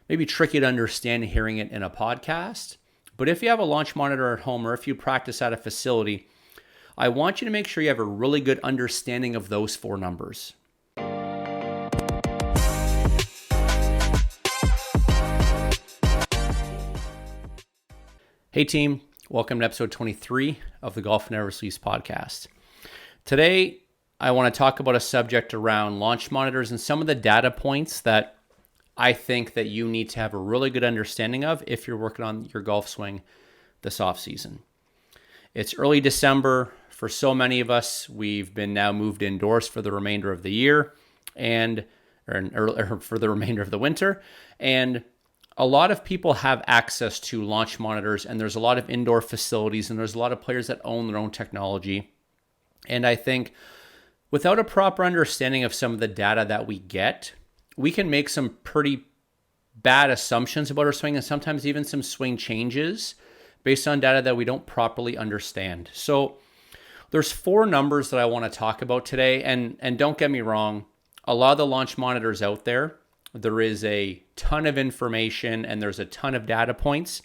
maybe tricky to understand hearing it in a podcast. But if you have a launch monitor at home or if you practice at a facility, I want you to make sure you have a really good understanding of those four numbers. Hey team, welcome to episode 23 of the Golf Never Sleeps podcast. Today, I want to talk about a subject around launch monitors and some of the data points that I think that you need to have a really good understanding of if you're working on your golf swing this off season. It's early December. For so many of us, we've been now moved indoors for the remainder of the year or for the remainder of the winter. And a lot of people have access to launch monitors, and there's a lot of indoor facilities, and there's a lot of players that own their own technology. And I think without a proper understanding of some of the data that we get, we can make some pretty bad assumptions about our swing and sometimes even some swing changes based on data that we don't properly understand. So there's four numbers that I want to talk about today. And don't get me wrong, a lot of the launch monitors out there, there is a ton of information and there's a ton of data points.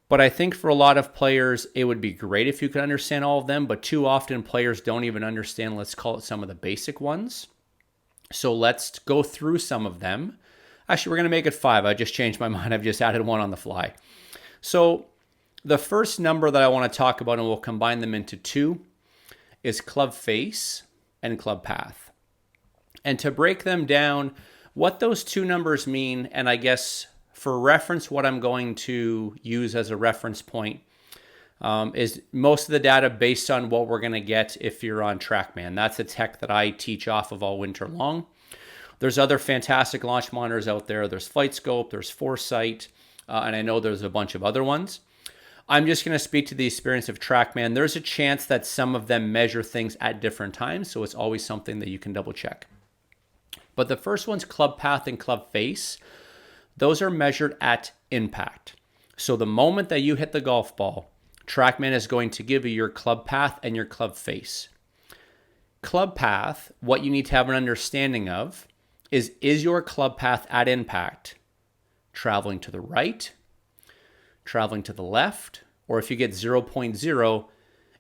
But I think for a lot of players, it would be great if you could understand all of them. But too often players don't even understand, let's call it some of the basic ones. So let's go through some of them. Actually, we're going to make it 5. I just changed my mind. I've just added one on the fly. So the first number that I want to talk about, and we'll combine them into 2, is club face and club path. And to break them down, what those 2 numbers mean, and I guess for reference, what I'm going to use as a reference point is most of the data based on what we're going to get if you're on TrackMan. That's a tech that I teach off of all winter long. There's other fantastic launch monitors out there. There's FlightScope, there's Foresight, and I know there's a bunch of other ones. I'm just going to speak to the experience of TrackMan. There's a chance that some of them measure things at different times, so it's always something that you can double check. But the first one's club path and club face. Those are measured at impact. So the moment that you hit the golf ball, TrackMan is going to give you your club path and your club face. Club path, what you need to have an understanding of is your club path at impact traveling to the right, traveling to the left, or if you get 0.0,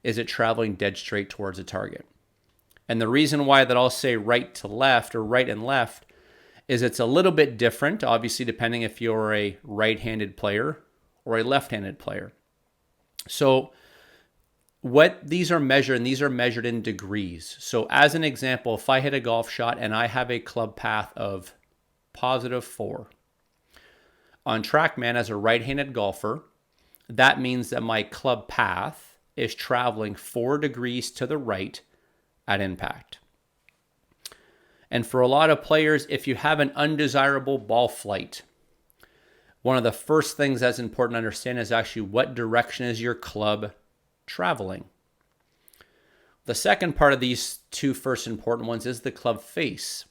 is it traveling dead straight towards a target? And the reason why that I'll say right to left or right and left is it's a little bit different, obviously, depending if you're a right-handed player or a left-handed player. So what these are measured, and these are measured in degrees. So as an example, if I hit a golf shot and I have a club path of +4, on TrackMan as a right-handed golfer, that means that my club path is traveling 4 degrees to the right at impact. And for a lot of players, if you have an undesirable ball flight, one of the first things that's important to understand is actually what direction is your club traveling. The second part of these 2 first important ones is the club face.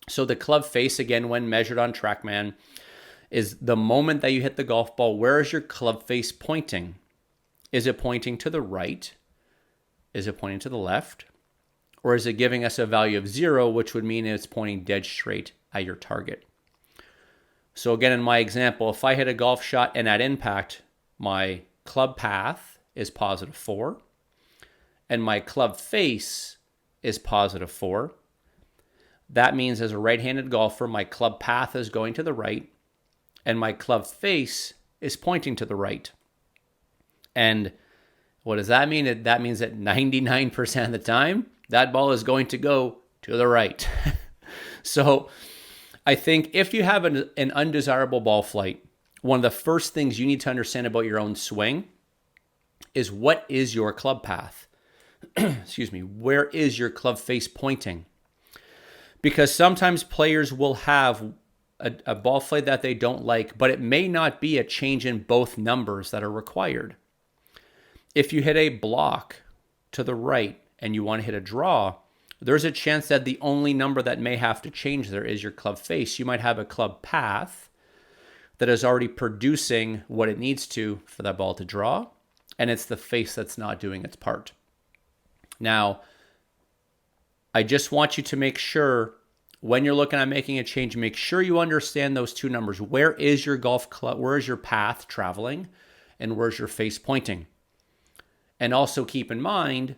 So the club face, again, when measured on TrackMan, is the moment that you hit the golf ball, where is your club face pointing? Is it pointing to the right? Is it pointing to the left? Or is it giving us a value of 0, which would mean it's pointing dead straight at your target? So again, in my example, if I hit a golf shot and at impact, my club path is +4, and my club face is +4, that means as a right-handed golfer, my club path is going to the right, and my club face is pointing to the right. And what does that mean? That means that 99% of the time, that ball is going to go to the right. So I think if you have an undesirable ball flight, one of the first things you need to understand about your own swing is what is your club path? Excuse me. Where is your club face pointing? Because sometimes players will have a ball flight that they don't like, but it may not be a change in both numbers that are required. If you hit a block to the right and you want to hit a draw, there's a chance that the only number that may have to change there is your club face. You might have a club path that is already producing what it needs to for that ball to draw, and it's the face that's not doing its part. Now, I just want you to make sure when you're looking at making a change, make sure you understand those two numbers. Where is your golf club? Where is your path traveling? And where's your face pointing? And also keep in mind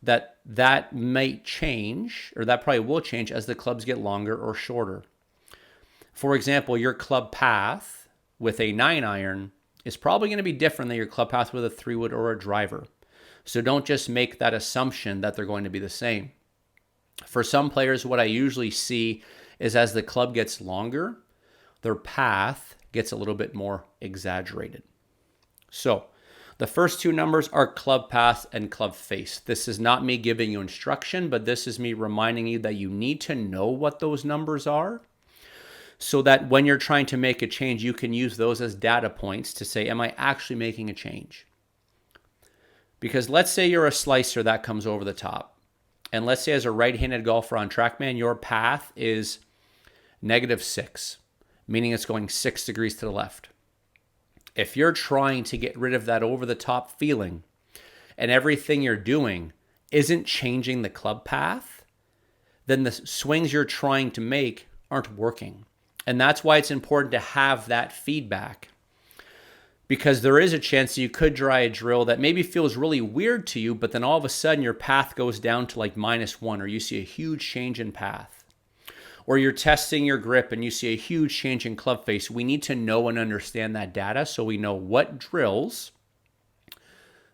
that that might change, or that probably will change as the clubs get longer or shorter. For example, your club path with a 9-iron is probably going to be different than your club path with a 3-wood or a driver. So don't just make that assumption that they're going to be the same. For some players, what I usually see is as the club gets longer, their path gets a little bit more exaggerated. So the first two numbers are club path and club face. This is not me giving you instruction, but this is me reminding you that you need to know what those numbers are so that when you're trying to make a change, you can use those as data points to say, am I actually making a change? Because let's say you're a slicer that comes over the top. And let's say as a right-handed golfer on TrackMan, your path is -6, meaning it's going 6 degrees to the left. If you're trying to get rid of that over-the-top feeling and everything you're doing isn't changing the club path, then the swings you're trying to make aren't working. And that's why it's important to have that feedback. Because there is a chance that you could try a drill that maybe feels really weird to you, but then all of a sudden your path goes down to like -1, or you see a huge change in path. Or you're testing your grip and you see a huge change in club face. We need to know and understand that data so we know what drills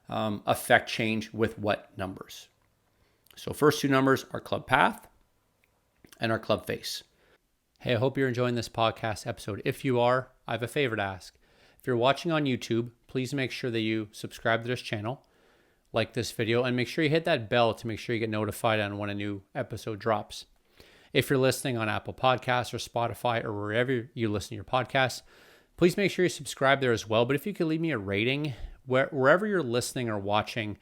affect change with what numbers. So first two numbers are club path and our club face. Hey, I hope you're enjoying this podcast episode. If you are, I have a favor to ask. If you're watching on YouTube, please make sure that you subscribe to this channel, like this video, and make sure you hit that bell to make sure you get notified on when a new episode drops. If you're listening on Apple Podcasts or Spotify or wherever you listen to your podcasts, please make sure you subscribe there as well. But if you could leave me a rating, wherever you're listening or watching,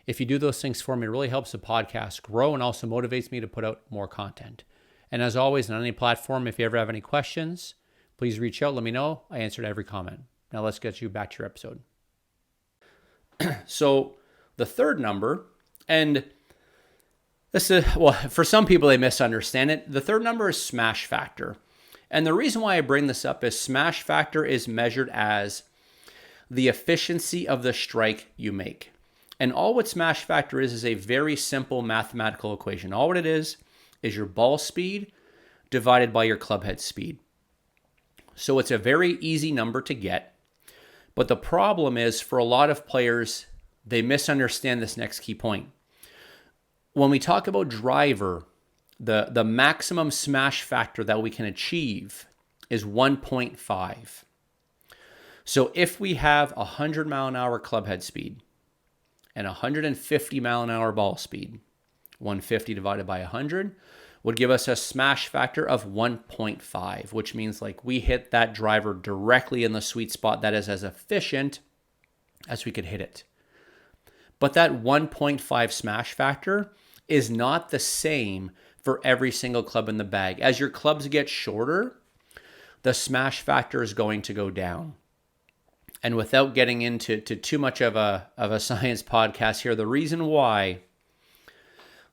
if you do those things for me, it really helps the podcast grow and also motivates me to put out more content. And as always, on any platform, if you ever have any questions, please reach out, let me know. I answered every comment. Now let's get you back to your episode. So the third number, and this is, well, for some people they misunderstand it. The third number is smash factor. And the reason why I bring this up is smash factor is measured as the efficiency of the strike you make. And all what smash factor is a very simple mathematical equation. All what it is your ball speed divided by your club head speed. So it's a very easy number to get. But the problem is for a lot of players, they misunderstand this next key point. When we talk about driver, the maximum smash factor that we can achieve is 1.5. So if we have 100 mile an hour club head speed and 150 mile an hour ball speed, 150 divided by 100 would give us a smash factor of 1.5, which means like we hit that driver directly in the sweet spot that is as efficient as we could hit it. But that 1.5 smash factor is not the same for every single club in the bag. As your clubs get shorter, the smash factor is going to go down. And without getting into too much of a science podcast here, the reason why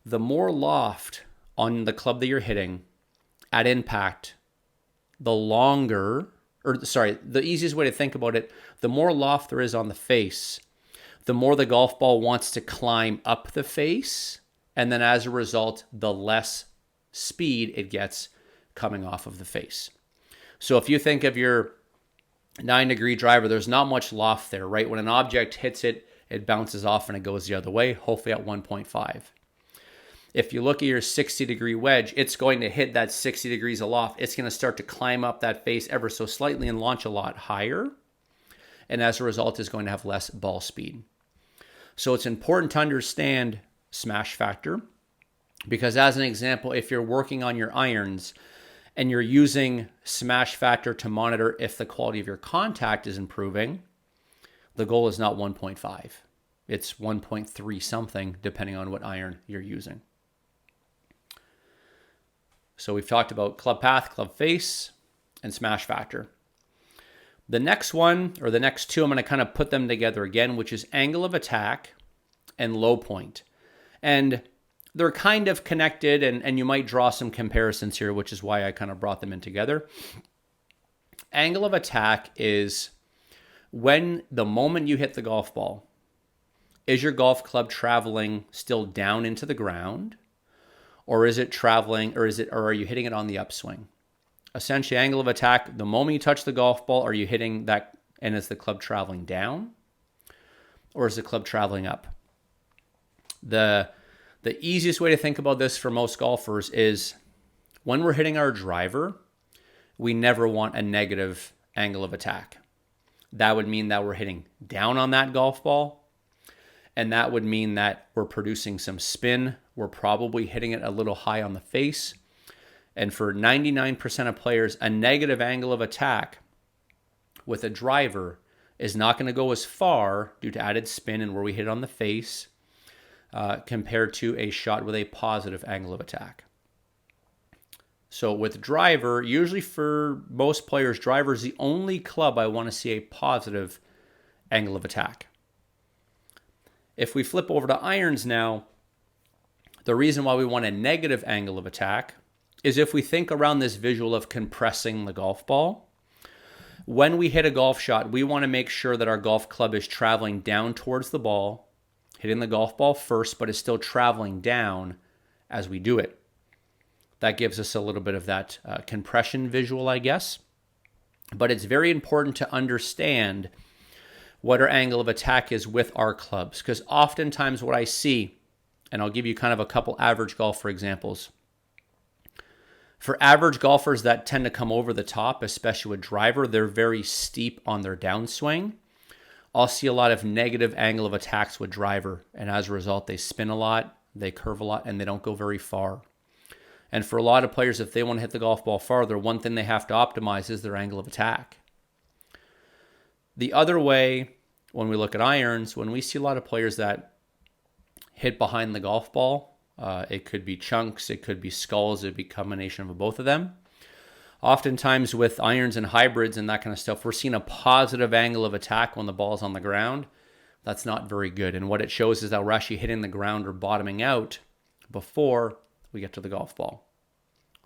the more loft on the club that you're hitting at impact, the easiest way to think about it, the more loft there is on the face, the more the golf ball wants to climb up the face. And then as a result, the less speed it gets coming off of the face. So if you think of your 9-degree driver, there's not much loft there, right? When an object hits it, it bounces off and it goes the other way, hopefully at 1.5. If you look at your 60-degree wedge, it's going to hit that 60 degrees aloft. It's going to start to climb up that face ever so slightly and launch a lot higher. And as a result, it's going to have less ball speed. So it's important to understand smash factor because as an example, if you're working on your irons and you're using smash factor to monitor if the quality of your contact is improving, the goal is not 1.5. It's 1.3 something depending on what iron you're using. So we've talked about club path, club face, and smash factor. The next one, or the next two, I'm going to kind of put them together again, which is angle of attack and low point. And they're kind of connected, and you might draw some comparisons here, which is why I kind of brought them in together. Angle of attack is when the moment you hit the golf ball, is your golf club traveling still down into the ground, or is it traveling, or are you hitting it on the upswing? Essentially, angle of attack, the moment you touch the golf ball, are you hitting that, and is the club traveling down, or is the club traveling up? The easiest way to think about this for most golfers is when we're hitting our driver, we never want a negative angle of attack. That would mean that we're hitting down on that golf ball, and that would mean that we're producing some spin. We're probably hitting it a little high on the face. And for 99% of players, a negative angle of attack with a driver is not going to go as far due to added spin and where we hit it on the face compared to a shot with a positive angle of attack. So with driver, usually for most players, driver is the only club I want to see a positive angle of attack. If we flip over to irons now, the reason why we want a negative angle of attack is if we think around this visual of compressing the golf ball. When we hit a golf shot, we want to make sure that our golf club is traveling down towards the ball, hitting the golf ball first, but is still traveling down as we do it. That gives us a little bit of that compression visual, I guess. But it's very important to understand what our angle of attack is with our clubs, because oftentimes what I see, and I'll give you kind of a couple average golfer examples. For average golfers that tend to come over the top, especially with driver, they're very steep on their downswing. I'll see a lot of negative angle of attacks with driver, and as a result, they spin a lot, they curve a lot, and they don't go very far. And for a lot of players, if they want to hit the golf ball farther, one thing they have to optimize is their angle of attack. The other way, when we look at irons, when we see a lot of players that hit behind the golf ball, it could be chunks, it could be skulls, it could be a combination of both of them. Oftentimes with irons and hybrids and that kind of stuff, we're seeing a positive angle of attack when the ball's on the ground. That's not very good. And what it shows is that we're actually hitting the ground or bottoming out before we get to the golf ball.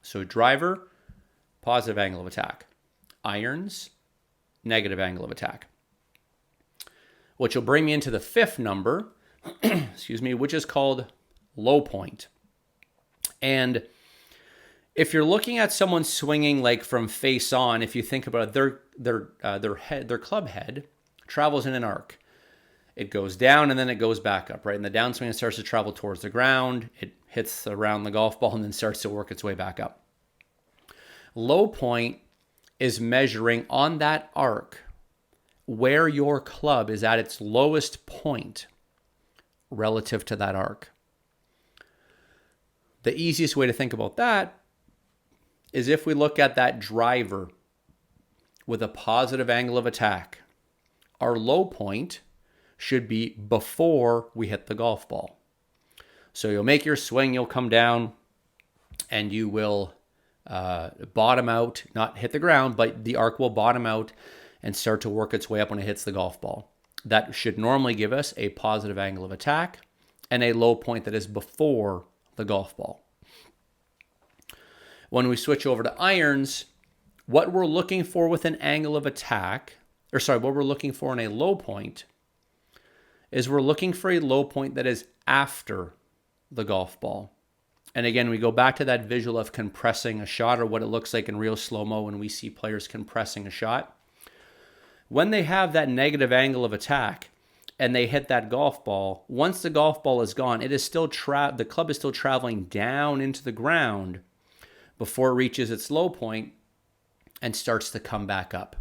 So driver, positive angle of attack. Irons, negative angle of attack. Which will bring me into the fifth number, which is called low point. And if you're looking at someone swinging like from face on, if you think about it, their club head travels in an arc. It goes down and then it goes back up, right? And the downswing starts to travel towards the ground. It hits around the golf ball and then starts to work its way back up. Low point is measuring on that arc where your club is at its lowest point relative to that arc. The easiest way to think about that is if we look at that driver with a positive angle of attack, our low point should be before we hit the golf ball. So you'll make your swing, you'll come down, and you will bottom out, not hit the ground, but the arc will bottom out and start to work its way up when it hits the golf ball. That should normally give us a positive angle of attack and a low point that is before the golf ball. When we switch over to irons, what we're looking for with an angle of attack, what we're looking for in a low point is we're looking for a low point that is after the golf ball. And again, we go back to that visual of compressing a shot, or what it looks like in real slow-mo when we see players compressing a shot. When they have that negative angle of attack and they hit that golf ball, once the golf ball is gone, it is still the club is still traveling down into the ground before it reaches its low point and starts to come back up.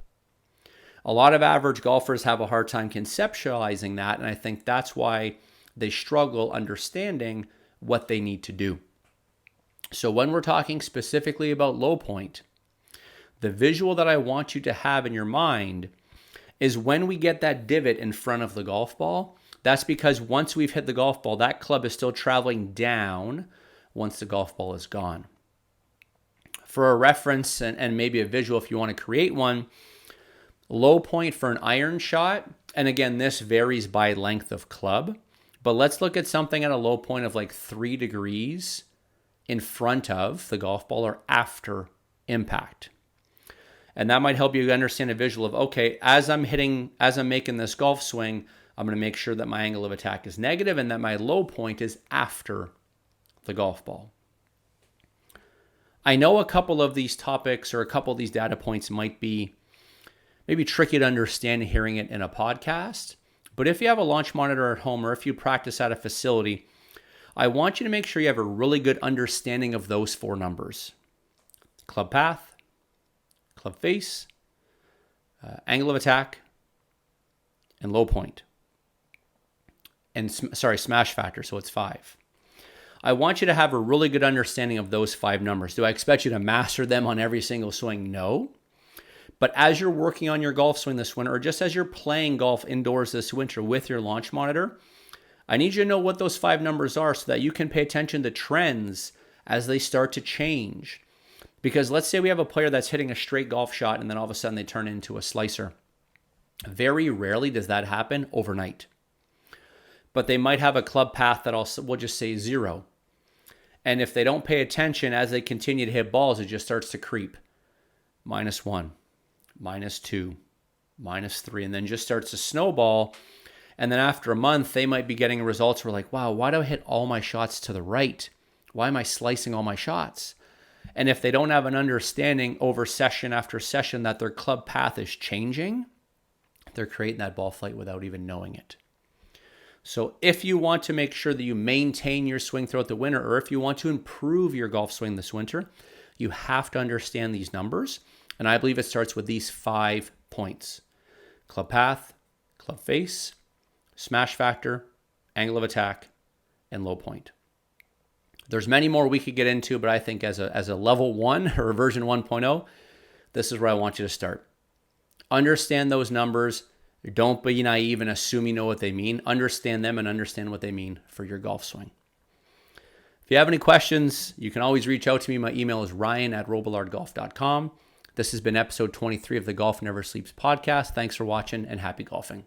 A lot of average golfers have a hard time conceptualizing that, and I think that's why they struggle understanding what they need to do. So when we're talking specifically about low point, the visual that I want you to have in your mind is when we get that divot in front of the golf ball, that's because once we've hit the golf ball, that club is still traveling down once the golf ball is gone. For a reference and maybe a visual if you want to create one, low point for an iron shot, and again, this varies by length of club, But let's look at something at a low point of like 3 degrees in front of the golf ball or after impact. And that might help you understand a visual of, okay, as I'm making this golf swing, I'm going to make sure that my angle of attack is negative and that my low point is after the golf ball. I know a couple of these topics or a couple of these data points might be maybe tricky to understand hearing it in a podcast, but if you have a launch monitor at home or if you practice at a facility, I want you to make sure you have a really good understanding of those 4 numbers. Club path, club face, angle of attack, and low point. And smash factor, so it's 5. I want you to have a really good understanding of those 5 numbers. Do I expect you to master them on every single swing? No. But as you're working on your golf swing this winter, or just as you're playing golf indoors this winter with your launch monitor, I need you to know what those 5 numbers are so that you can pay attention to trends as they start to change. Because let's say we have a player that's hitting a straight golf shot and then all of a sudden they turn into a slicer. Very rarely does that happen overnight. But they might have a club path that we'll just say 0. And if they don't pay attention as they continue to hit balls, it just starts to creep. -1, -2, -3, and then just starts to snowball. And then after a month, they might be getting results where like, wow, why do I hit all my shots to the right? Why am I slicing all my shots? And if they don't have an understanding over session after session that their club path is changing, they're creating that ball flight without even knowing it. So if you want to make sure that you maintain your swing throughout the winter, or if you want to improve your golf swing this winter, you have to understand these numbers. And I believe it starts with these 5 points: club path, club face, smash factor, angle of attack, and low point. There's many more we could get into, but I think as a level 1 or a version 1.0, this is where I want you to start. Understand those numbers. Don't be naive and assume you know what they mean. Understand them and understand what they mean for your golf swing. If you have any questions, you can always reach out to me. My email is ryan@robillardgolf.com. This has been episode 23 of the Golf Never Sleeps podcast. Thanks for watching and happy golfing.